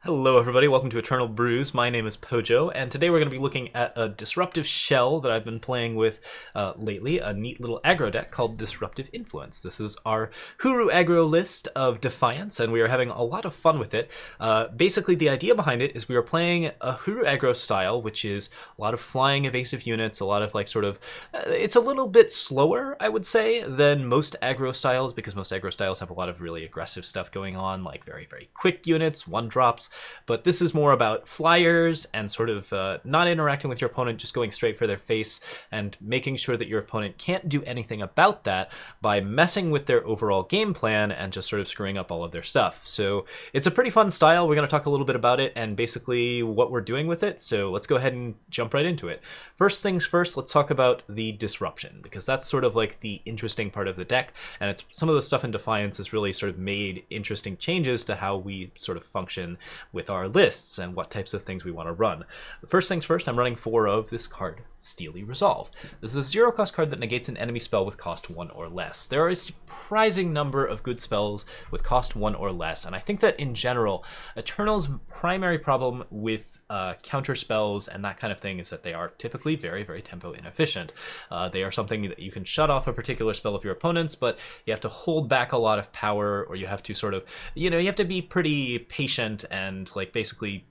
Hello everybody, welcome to Eternal Brews. My name is Pojo, and today we're going to be looking at a disruptive shell that I've been playing with lately, a neat little aggro deck called Disruptive Influence. This is our Hooru aggro list of Defiance, and we are having a lot of fun with it. Basically, the idea behind it is we are playing a Hooru aggro style, which is a lot of flying evasive units, a lot of it's a little bit slower, I would say, than most aggro styles, because most aggro styles have a lot of really aggressive stuff going on, like very, very quick units, one-drops. But this is more about flyers and sort of not interacting with your opponent, just going straight for their face and making sure that your opponent can't do anything about that by messing with their overall game plan and just sort of screwing up all of their stuff. So it's a pretty fun style. We're going to talk a little bit about it and basically what we're doing with it. So let's go ahead and jump right into it. First things first, let's talk about the disruption, because that's sort of like the interesting part of the deck. And it's some of the stuff in Defiance has really sort of made interesting changes to how we sort of function with our lists and what types of things we want to run. First things first, I'm running 4 of this card, Steely Resolve. This is a 0-cost card that negates an enemy spell with cost 1 or less. There are a surprising number of good spells with cost 1 or less, and I think that in general, Eternal's primary problem with counter spells and that kind of thing is that they are typically very, very tempo inefficient. They are something that you can shut off a particular spell of your opponent's, but you have to hold back a lot of power, or you have to sort of, you have to be pretty patient and like basically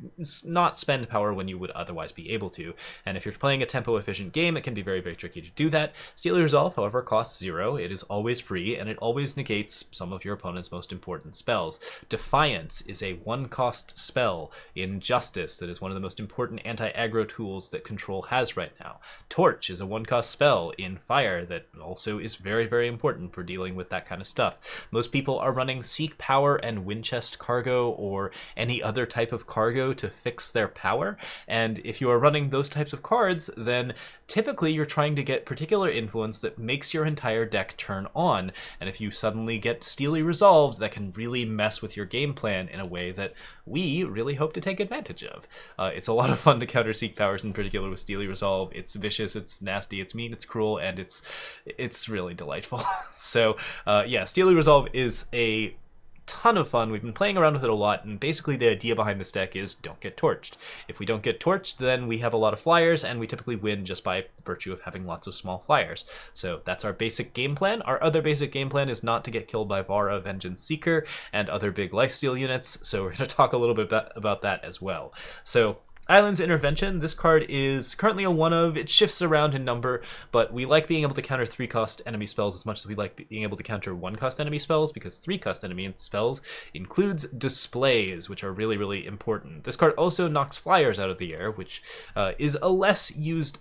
not spend power when you would otherwise be able to. And if you're playing a tempo efficient game, it can be very, very tricky to do that. Steely Resolve, however, costs 0. It is always free, and it always negates some of your opponent's most important spells. Defiance is a 1-cost spell in Justice that is one of the most important anti-aggro tools that Control has right now. Torch is a 1-cost spell in Fire that also is very, very important for dealing with that kind of stuff. Most people are running Seek Power and Winchest Cargo or any other type of cargo to fix their power, and if you are running those types of cards, then typically you're trying to get particular influence that makes your entire deck turn on, and if you suddenly get Steely Resolved, that can really mess with your game plan in a way that we really hope to take advantage of. It's a lot of fun to counter Seek Powers, in particular with Steely Resolve. It's vicious, it's nasty, it's mean, it's cruel, and it's really delightful. So yeah, Steely Resolve is a ton of fun. We've been playing around with it a lot, and basically the idea behind this deck is don't get torched. If we don't get torched, then we have a lot of flyers, and we typically win just by virtue of having lots of small flyers. So that's our basic game plan. Our other basic game plan is not to get killed by Vara, Vengeance Seeker, and other big lifesteal units, so we're going to talk a little bit about that as well. So Eilyn's Intervention, this card is currently a 1-of. It shifts around in number, but we like being able to counter 3-cost enemy spells as much as we like being able to counter 1-cost enemy spells, because 3-cost enemy spells includes displays, which are really, really important. This card also knocks flyers out of the air, which is a less used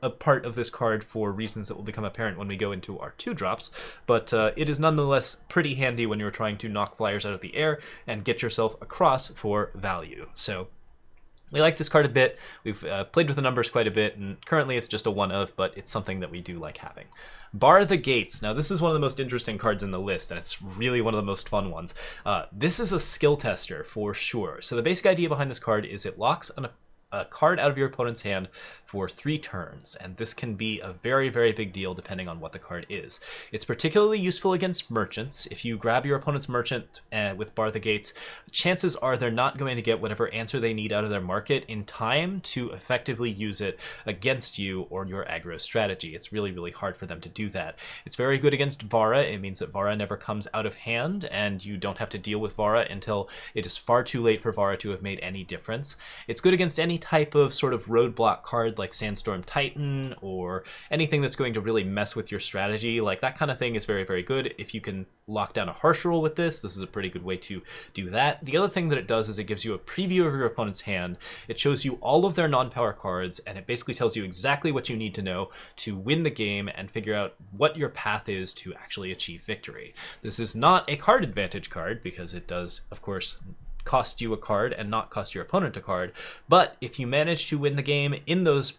a part of this card for reasons that will become apparent when we go into our 2-drops, but it is nonetheless pretty handy when you're trying to knock flyers out of the air and get yourself across for value. So we like this card a bit. We've played with the numbers quite a bit, and currently it's just a 1-of, but it's something that we do like having. Bar the Gates. Now, this is one of the most interesting cards in the list, and it's really one of the most fun ones. This is a skill tester for sure. So the basic idea behind this card is it locks on a card out of your opponent's hand for 3 turns, and this can be a very, very big deal depending on what the card is. It's particularly useful against merchants. If you grab your opponent's merchant with Bar the Gates, chances are they're not going to get whatever answer they need out of their market in time to effectively use it against you or your aggro strategy. It's really, really hard for them to do that. It's very good against Vara. It means that Vara never comes out of hand, and you don't have to deal with Vara until it is far too late for Vara to have made any difference. It's good against any type of sort of roadblock card like Sandstorm Titan, or anything that's going to really mess with your strategy. Like that kind of thing is very, very good. If you can lock down a harsh rule with this is a pretty good way to do that. The other thing that it does is it gives you a preview of your opponent's hand. It shows you all of their non-power cards, and it basically tells you exactly what you need to know to win the game and figure out what your path is to actually achieve victory. This is not a card advantage card, because it does, of course, cost you a card and not cost your opponent a card, but if you manage to win the game in those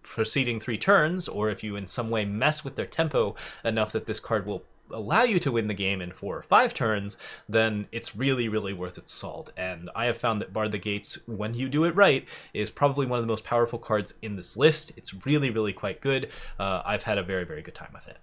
preceding 3 turns, or if you in some way mess with their tempo enough that this card will allow you to win the game in 4 or 5 turns, then it's really, really worth its salt. And I have found that Bar the Gates, when you do it right, is probably one of the most powerful cards in this list. It's really, really quite good. I've had a very, very good time with it.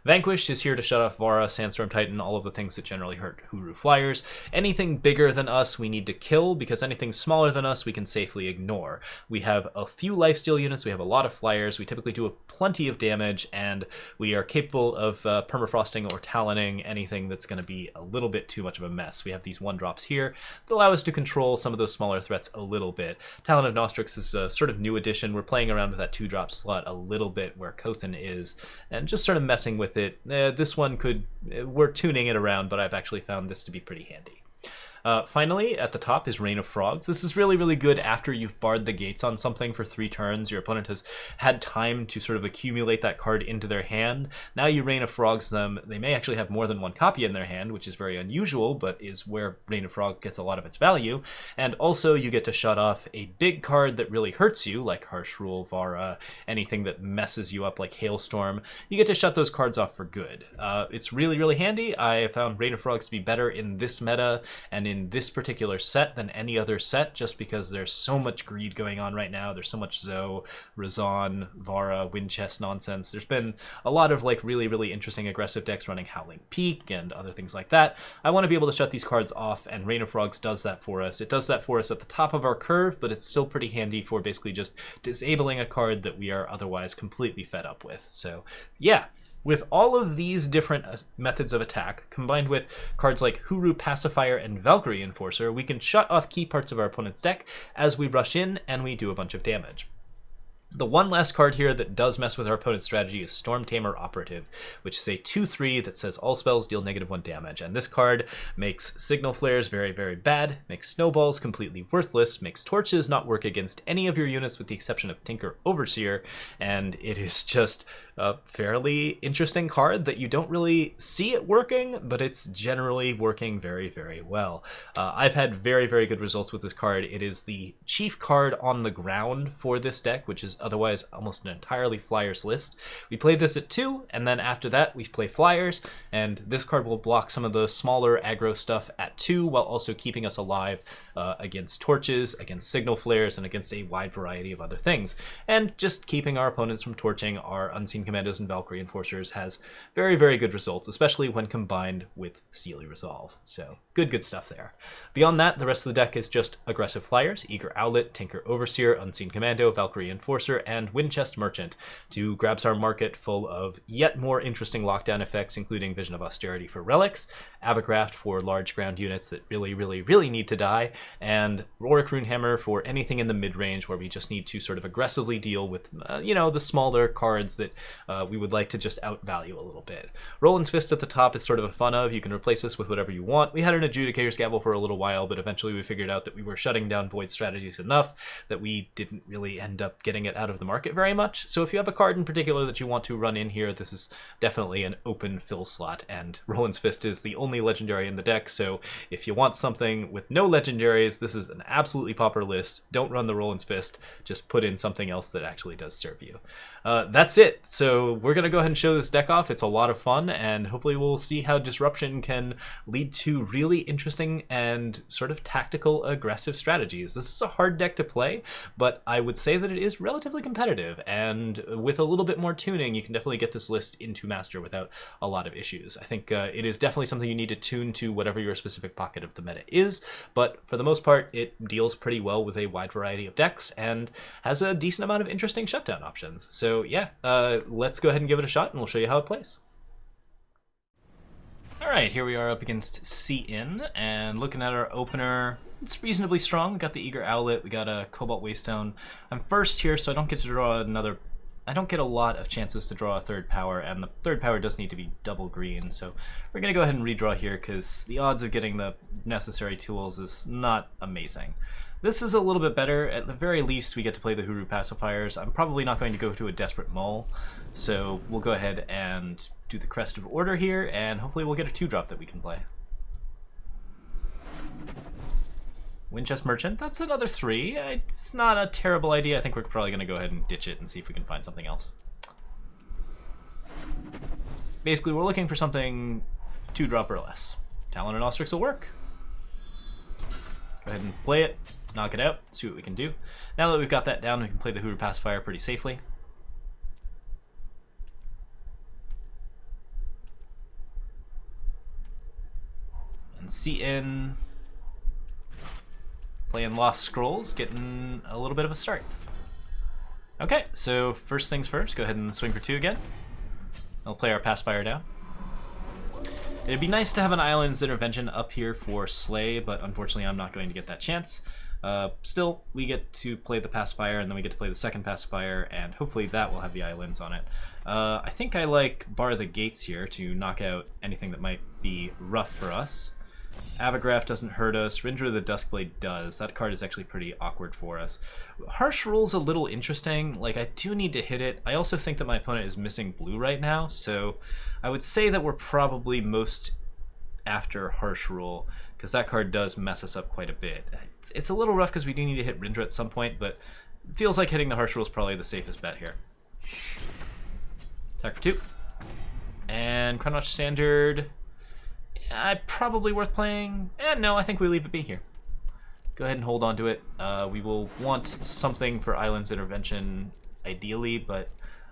Vanquish is here to shut off Vara, Sandstorm Titan, all of the things that generally hurt Hooru flyers. Anything bigger than us we need to kill, because anything smaller than us we can safely ignore. We have a few lifesteal units, we have a lot of flyers, we typically do plenty of damage, and we are capable of permafrosting or taloning anything that's going to be a little bit too much of a mess. We have these 1-drops here that allow us to control some of those smaller threats a little bit. Talon of Nostrix is a sort of new addition. We're playing around with that 2-drop slot a little bit where Kothon is, and just sort of messing with it. This one we're tuning it around, but I've actually found this to be pretty handy. Finally, at the top is Rain of Frogs. This is really, really good after you've barred the gates on something for 3 turns. Your opponent has had time to sort of accumulate that card into their hand. Now you Rain of Frogs them. They may actually have more than 1 copy in their hand, which is very unusual, but is where Rain of Frog gets a lot of its value. And also you get to shut off a big card that really hurts you, like Harsh Rule, Vara, anything that messes you up like Hailstorm. You get to shut those cards off for good. It's really, really handy. I found Rain of Frogs to be better in this meta and in this particular set than any other set, just because there's so much greed going on right now. There's so much Zoe, Razan, Vara, Windchest nonsense. There's been a lot of like really, really interesting aggressive decks running Howling Peak and other things like that. I want to be able to shut these cards off, and Rain of Frogs does that for us. It does that for us at the top of our curve, but it's still pretty handy for basically just disabling a card that we are otherwise completely fed up with. So yeah. With all of these different methods of attack, combined with cards like Hooru, Pacifier, and Valkyrie Enforcer, we can shut off key parts of our opponent's deck as we rush in and we do a bunch of damage. The one last card here that does mess with our opponent's strategy is Stormtamer Operative, which is a 2/3 that says all spells deal -1 damage. And this card makes Signal Flares very, very bad, makes Snowballs completely worthless, makes Torches not work against any of your units with the exception of Tinker Overseer, and it is just a fairly interesting card that you don't really see it working, but it's generally working very, very well. I've had very, very good results with this card. It is the chief card on the ground for this deck, which is otherwise almost an entirely flyers list. We play this at 2, and then after that we play flyers, and this card will block some of the smaller aggro stuff at 2 while also keeping us alive against torches, against signal flares, and against a wide variety of other things. And just keeping our opponents from torching our Unseen Commandos and Valkyrie Enforcers has very, very good results, especially when combined with Steely Resolve. So good stuff there. Beyond that, the rest of the deck is just aggressive flyers, Eager Owlet, Tinker Overseer, Unseen Commando, Valkyrie Enforcer, and Windchest Merchant to grabs our market full of yet more interesting lockdown effects, including Vision of Austerity for relics, Avacraft for large ground units that really, really, really need to die, and Auric Runehammer for anything in the mid-range where we just need to sort of aggressively deal with, the smaller cards that we would like to just outvalue a little bit. Roland's Fist at the top is sort of a fun of. You can replace this with whatever you want. We had an Adjudicator's Gavel for a little while, but eventually we figured out that we were shutting down Void strategies enough that we didn't really end up getting it out of the market very much. So if you have a card in particular that you want to run in here, this is definitely an open fill slot, and Roland's Fist is the only legendary in the deck, so if you want something with no legendaries, this is an absolutely pauper list. Don't run the Roland's Fist, just put in something else that actually does serve you. That's it. So we're going to go ahead and show this deck off. It's a lot of fun, and hopefully we'll see how Disruption can lead to really interesting and sort of tactical aggressive strategies. This is a hard deck to play, but I would say that it is relatively competitive, and with a little bit more tuning, you can definitely get this list into Master without a lot of issues. I think it is definitely something you need to tune to whatever your specific pocket of the meta is, but for the most part, it deals pretty well with a wide variety of decks and has a decent amount of interesting shutdown options. So yeah, let's go ahead and give it a shot, and we'll show you how it plays. Alright, here we are up against C-In, and looking at our opener, it's reasonably strong. We got the Eager Owlet, we got a Cobalt Waystone. I'm first here, so I don't get to draw another... I don't get a lot of chances to draw a third power, and the third power does need to be double green, so we're going to go ahead and redraw here because the odds of getting the necessary tools is not amazing. This is a little bit better. At the very least, we get to play the Hooru Pacifiers. I'm probably not going to go to a Desperate Mull, so we'll go ahead and do the Crest of Order here, and hopefully we'll get a 2-drop that we can play. Windchest Merchant, that's another 3. It's not a terrible idea. I think we're probably going to go ahead and ditch it and see if we can find something else. Basically, we're looking for something 2-drop or less. Talon and Nostrix will work. Go ahead and play it, knock it out, see what we can do. Now that we've got that down, we can play the Hooru Pacifier pretty safely. in playing Lost Scrolls, getting a little bit of a start. Okay, so first things first, go ahead and swing for 2 again. I'll play our Pacifier down. It'd be nice to have an Eilyn's Intervention up here for Slay, but unfortunately I'm not going to get that chance. Still, we get to play the Pacifier, and then we get to play the second Pacifier, and hopefully that will have the Eilyn's on it. I think I like Bar the Gates here to knock out anything that might be rough for us. Avigraph doesn't hurt us. Rindra the Duskblade does. That card is actually pretty awkward for us. Harsh Rule's a little interesting. Like, I do need to hit it. I also think that my opponent is missing blue right now, so I would say that we're probably most after Harsh Rule, because that card does mess us up quite a bit. It's a little rough because we do need to hit Rindra at some point, but it feels like hitting the Harsh Rule is probably the safest bet here. Attack for 2. And Crownwatch Standard, probably worth playing. No, I think we leave it be here. Go ahead and hold on to it. We will want something for Eilyn's Intervention, ideally, but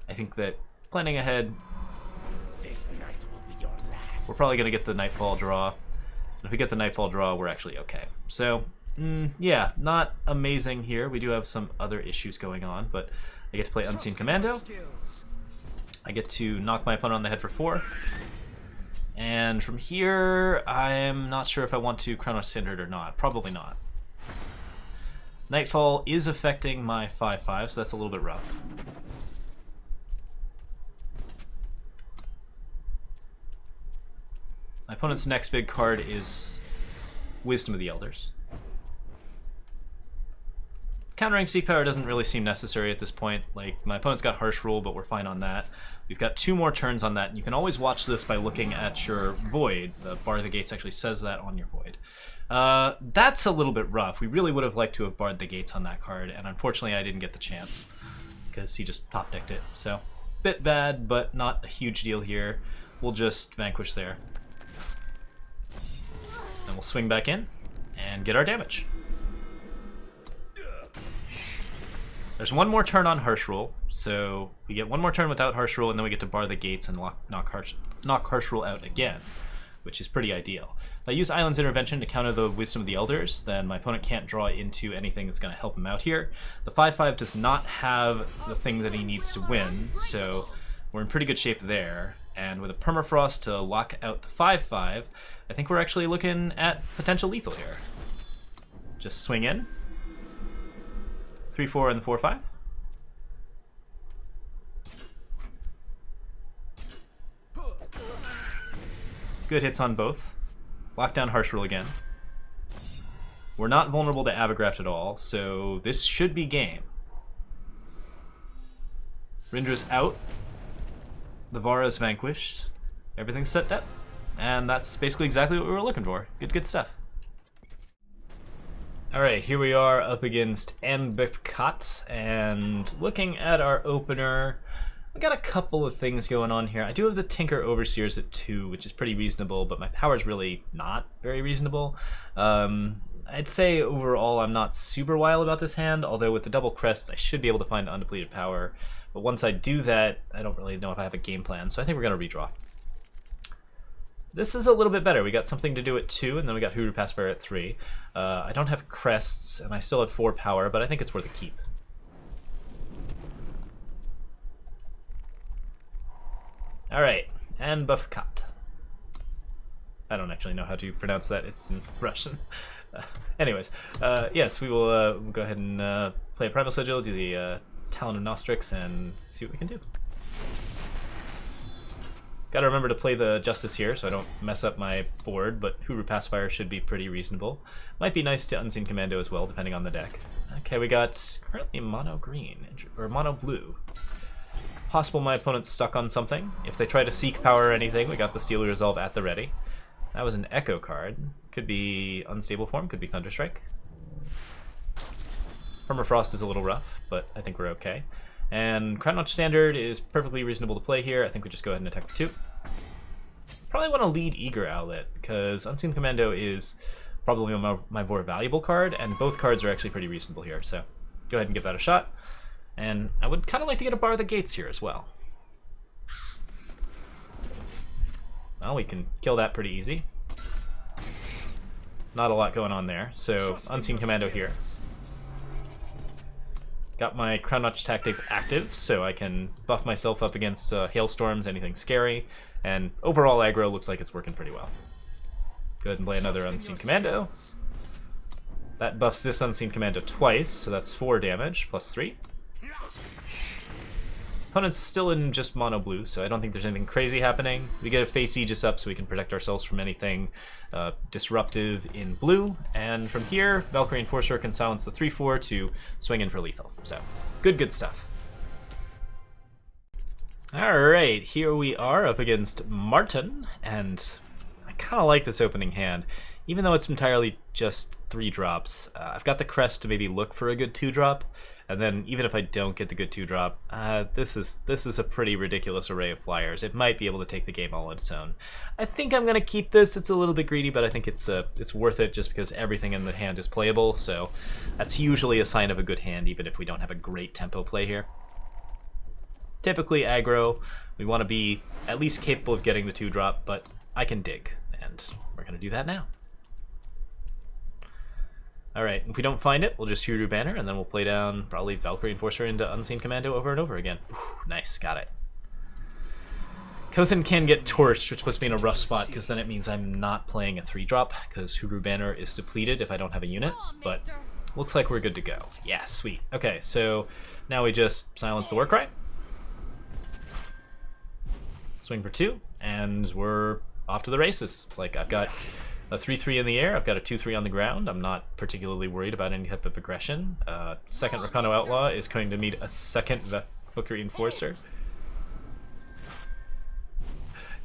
I think that planning ahead, This night will be your last. we're probably going to get the Nightfall draw. And if we get the Nightfall draw, we're actually okay. So, yeah, not amazing here. We do have some other issues going on, but I get to play Unseen Commando. I get to knock my opponent on the head for 4. And from here, I'm not sure if I want to Crownwatch Standard or not. Probably not. Nightfall is affecting my 5/5, so that's a little bit rough. My opponent's next big card is Wisdom of the Elders. Countering Seek Power doesn't really seem necessary at this point. Like, my opponent's got Harsh Rule, but we're fine on that. We've got 2 more turns on that, and you can always watch this by looking at your Void. The Bar of the Gates actually says that on your Void. That's a little bit rough. We really would have liked to have barred the Gates on that card, and unfortunately I didn't get the chance because he just top-decked it. So, bit bad, but not a huge deal here. We'll just Vanquish there. Then we'll swing back in and get our damage. There's 1 more turn on Harsh Rule, so we get 1 more turn without Harsh Rule, and then we get to bar the Gates and knock Harsh Rule out again, which is pretty ideal. If I use Eilyn's Intervention to counter the Wisdom of the Elders, then my opponent can't draw into anything that's going to help him out here. The 5/5 does not have the thing that he needs to win, so we're in pretty good shape there. And with a Permafrost to lock out the 5/5, I think we're actually looking at potential lethal here. Just swing in. 3/4 and the 4/5. Good hits on both. Lock down Harsh Rule again. We're not vulnerable to Avigraph at all, so this should be game. Rindra's out. The Vara's vanquished. Everything's set up. And that's basically exactly what we were looking for. Good stuff. Alright, here we are up against Mbifkat, and looking at our opener, I got a couple of things going on here. I do have the Tinker Overseers at 2, which is pretty reasonable, but my power's really not very reasonable. I'd say overall I'm not super wild about this hand, although with the double crests I should be able to find undepleted power. But once I do that, I don't really know if I have a game plan, so I think we're going to redraw. This is a little bit better. We got something to do at 2, and then we got Hooru Pacifier at 3. I don't have crests, and I still have 4 power, but I think it's worth a keep. Alright, and Mbifkat. I don't actually know how to pronounce that. It's in Russian. Anyways, yes, we will we'll go ahead and play a Primal Sigil, do the Talon of Nostrix, and see what we can do. Gotta remember to play the Justice here so I don't mess up my board, but Hooru Pacifier should be pretty reasonable. Might be nice to Unseen Commando as well, depending on the deck. Okay, we got currently mono green, or mono blue. Possible my opponent's stuck on something. If they try to seek power or anything, we got the Steely Resolve at the ready. That was an Echo card. Could be Unstable Form, could be Thunderstrike. Permafrost is a little rough, but I think we're okay. And Crownwatch Standard is perfectly reasonable to play here. I think we just go ahead and attack for 2. Probably want to lead Eager Owlet, because Unseen Commando is probably my more valuable card, and both cards are actually pretty reasonable here, so go ahead and give that a shot. And I would kind of like to get a Bar of the Gates here as well. Well, we can kill that pretty easy. not a lot going on there. So Unseen Commando here. Got my Crownwatch tactic active, so I can buff myself up against hailstorms, anything scary, and overall aggro looks like it's working pretty well. Go ahead and play another Unseen Commando. That buffs this Unseen Commando twice, so that's 4 damage, plus 3. Opponent's still in just mono blue, so I don't think there's anything crazy happening. We get a face Aegis up so we can protect ourselves from anything disruptive in blue. And from here, Valkyrie Enforcer can silence the 3-4 to swing in for lethal. So, good stuff. Alright, here we are up against Martin, and I kind of like this opening hand. Even though it's entirely just 3 drops, I've got the Crest to maybe look for a good 2-drop. And then even if I don't get the good 2-drop, this is a pretty ridiculous array of flyers. It might be able to take the game all on its own. I think I'm gonna keep this. It's a little bit greedy, but I think it's worth it just because everything in the hand is playable. So that's usually a sign of a good hand, even if we don't have a great tempo play here. Typically aggro, we want to be at least capable of getting the 2-drop, but I can dig, and we're gonna do that now. Alright, if we don't find it, we'll just Hooru Banner, and then we'll play down probably Valkyrie Enforcer into Unseen Commando over and over again. Ooh, nice, got it. Kothon can get torched, which puts me in a rough spot, because then it means I'm not playing a 3-drop, because Hooru Banner is depleted if I don't have a unit, but looks like we're good to go. Yeah, sweet. Okay, so now we just silence the Warcry. Swing for 2, and we're off to the races. Like, I've got a 3-3 in the air, I've got a 2-3 on the ground. I'm not particularly worried about any type of aggression. Second Rakano Outlaw is going to meet a second Valkyrie Enforcer.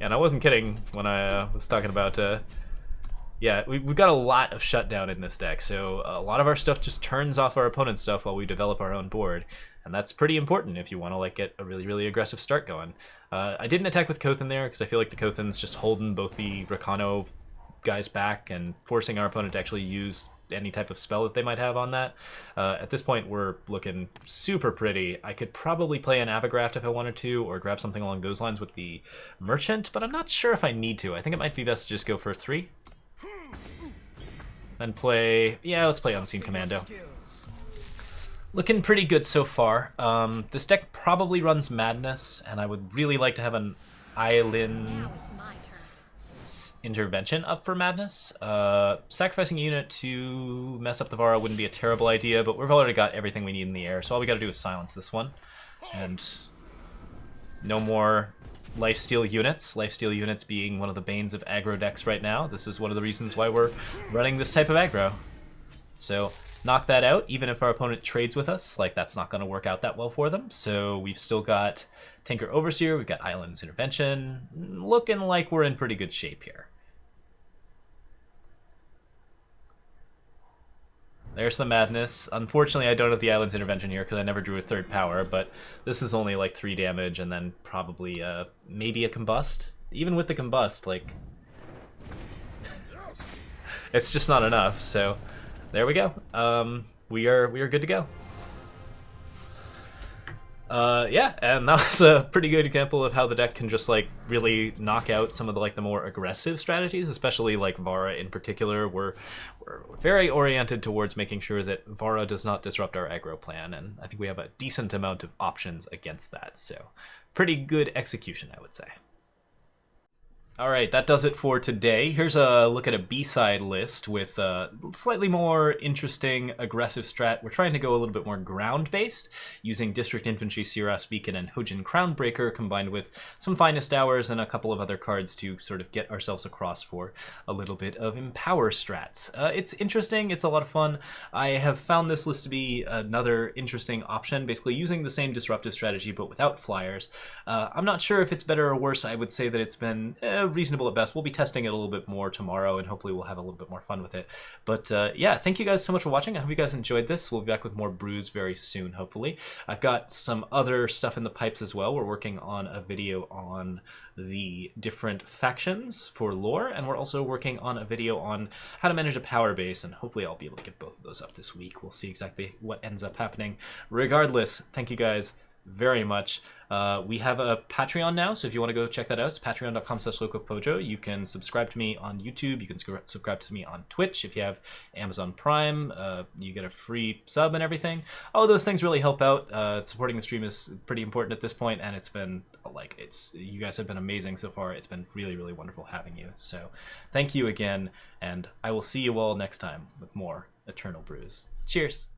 And I wasn't kidding when I was talking about... yeah, we've got a lot of shutdown in this deck, so a lot of our stuff just turns off our opponent's stuff while we develop our own board. And that's pretty important if you want to like get a really aggressive start going. I didn't attack with Kothon there, because I feel like the Kothon's just holding both the Rakano guys back and forcing our opponent to actually use any type of spell that they might have on that. At this point, we're looking super pretty. I could probably play an Avagraft if I wanted to, or grab something along those lines with the Merchant, but I'm not sure if I need to. I think it might be best to just go for a 3. Then play... yeah, let's play Unseen Commando. Looking pretty good so far. This deck probably runs Madness, and I would really like to have an Eilyn intervention up for Madness. Sacrificing a unit to mess up the Vara wouldn't be a terrible idea, but we've already got everything we need in the air, so all we gotta do is silence this one. And no more lifesteal units. Lifesteal units being one of the banes of aggro decks right now. This is one of the reasons why we're running this type of aggro. So knock that out, even if our opponent trades with us, like that's not gonna work out that well for them. So we've still got Tinker Overseer, we've got Eilyn's Intervention, looking like we're in pretty good shape here. There's the Madness. Unfortunately, I don't have the Eilyn's Intervention here because I never drew a 3rd power, but this is only like 3 damage and then probably maybe a Combust. Even with the Combust, like, it's just not enough, so there we go. We are good to go. Yeah, and that was a pretty good example of how the deck can just like really knock out some of the more aggressive strategies, especially like Vara in particular. We're very oriented towards making sure that Vara does not disrupt our aggro plan, and I think we have a decent amount of options against that. So pretty good execution, I would say. Alright, that does it for today. Here's a look at a B-side list with a slightly more interesting aggressive strat. We're trying to go a little bit more ground-based, using District Infantry, Siras Beacon, and Hojin Crownbreaker, combined with some Finest Hours and a couple of other cards to sort of get ourselves across for a little bit of Empower strats. It's interesting, it's a lot of fun. I have found this list to be another interesting option, basically using the same disruptive strategy but without flyers. I'm not sure if it's better or worse. I would say that it's been reasonable at best. We'll be testing it a little bit more tomorrow, and hopefully we'll have a little bit more fun with it. But yeah, thank you guys so much for watching. I hope you guys enjoyed this. We'll be back with more Brews very soon, hopefully. I've got some other stuff in the pipes as well. We're working on a video on the different factions for lore, and we're also working on a video on how to manage a power base, and hopefully I'll be able to get both of those up this week. We'll see exactly what ends up happening. Regardless, thank you guys very much. We have a Patreon now, so if you want to go check that out, it's patreon.com/locopojo. You can subscribe to me on YouTube. You can subscribe to me on Twitch. If you have Amazon Prime, you get a free sub and everything. All those things really help out. Supporting the stream is pretty important at this point, and it's been you guys have been amazing so far. It's been really, really wonderful having you. So thank you again, and I will see you all next time with more Eternal Brews. Cheers.